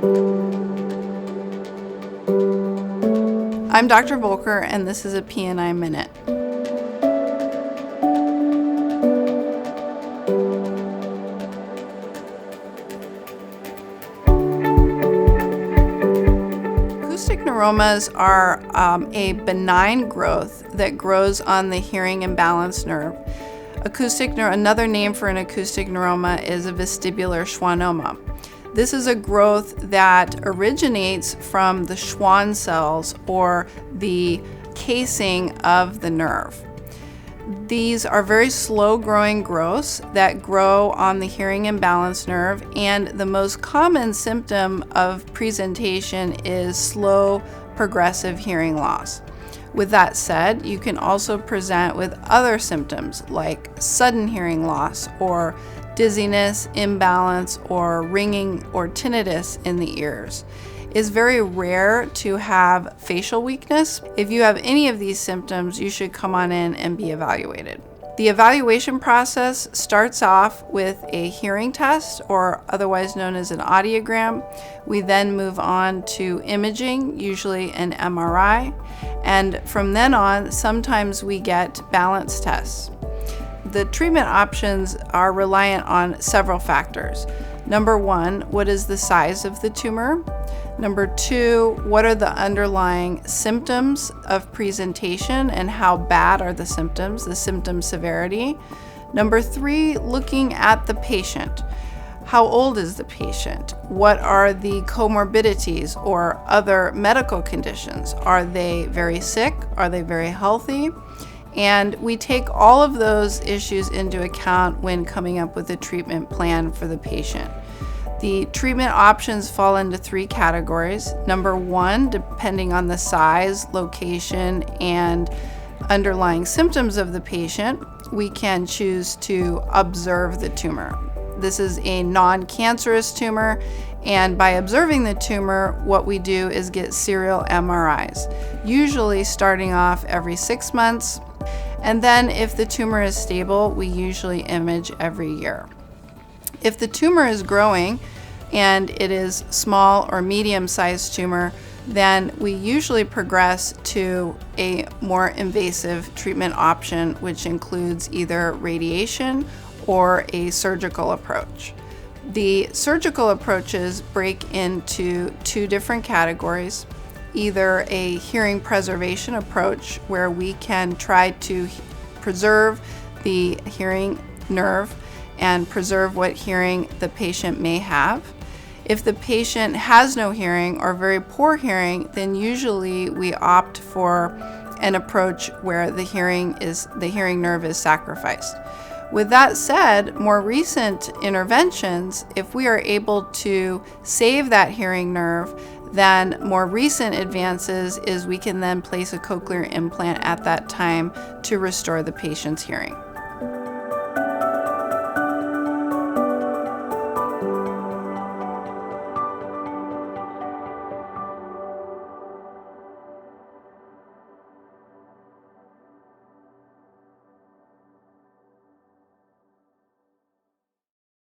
I'm Dr. Volker, and this is a PNI Minute. Acoustic neuromas are a benign growth that grows on the hearing imbalance nerve. Another name for an acoustic neuroma is a vestibular schwannoma. This is a growth that originates from the Schwann cells, or the casing of the nerve. These are very slow-growing growths that grow on the hearing imbalance nerve, and the most common symptom of presentation is slow, progressive hearing loss. With that said, you can also present with other symptoms like sudden hearing loss, or dizziness, imbalance, or ringing or tinnitus in the ears. It's very rare to have facial weakness. If you have any of these symptoms, you should come on in and be evaluated. The evaluation process starts off with a hearing test, or otherwise known as an audiogram. We then move on to imaging, usually an MRI, and from then on, sometimes we get balance tests. The treatment options are reliant on several factors. Number one, what is the size of the tumor? Number two, what are the underlying symptoms of presentation and how bad are the symptoms, the symptom severity? Number three, looking at the patient. How old is the patient? What are the comorbidities or other medical conditions? Are they very sick? Are they very healthy? And we take all of those issues into account when coming up with a treatment plan for the patient. The treatment options fall into three categories. Number one, depending on the size, location, and underlying symptoms of the patient, we can choose to observe the tumor. This is a non-cancerous tumor, and by observing the tumor, what we do is get serial MRIs, usually starting off every 6 months. And then if the tumor is stable, we usually image every year. If the tumor is growing and it is small or medium-sized tumor, then we usually progress to a more invasive treatment option, which includes either radiation or a surgical approach. The surgical approaches break into two different categories. Either a hearing preservation approach, where we can try to preserve the hearing nerve and preserve what hearing the patient may have. If the patient has no hearing or very poor hearing, then usually we opt for an approach where the hearing nerve is sacrificed. With that said, more recent interventions, if we are able to save that hearing nerve, then more recent advances is we can then place a cochlear implant at that time to restore the patient's hearing.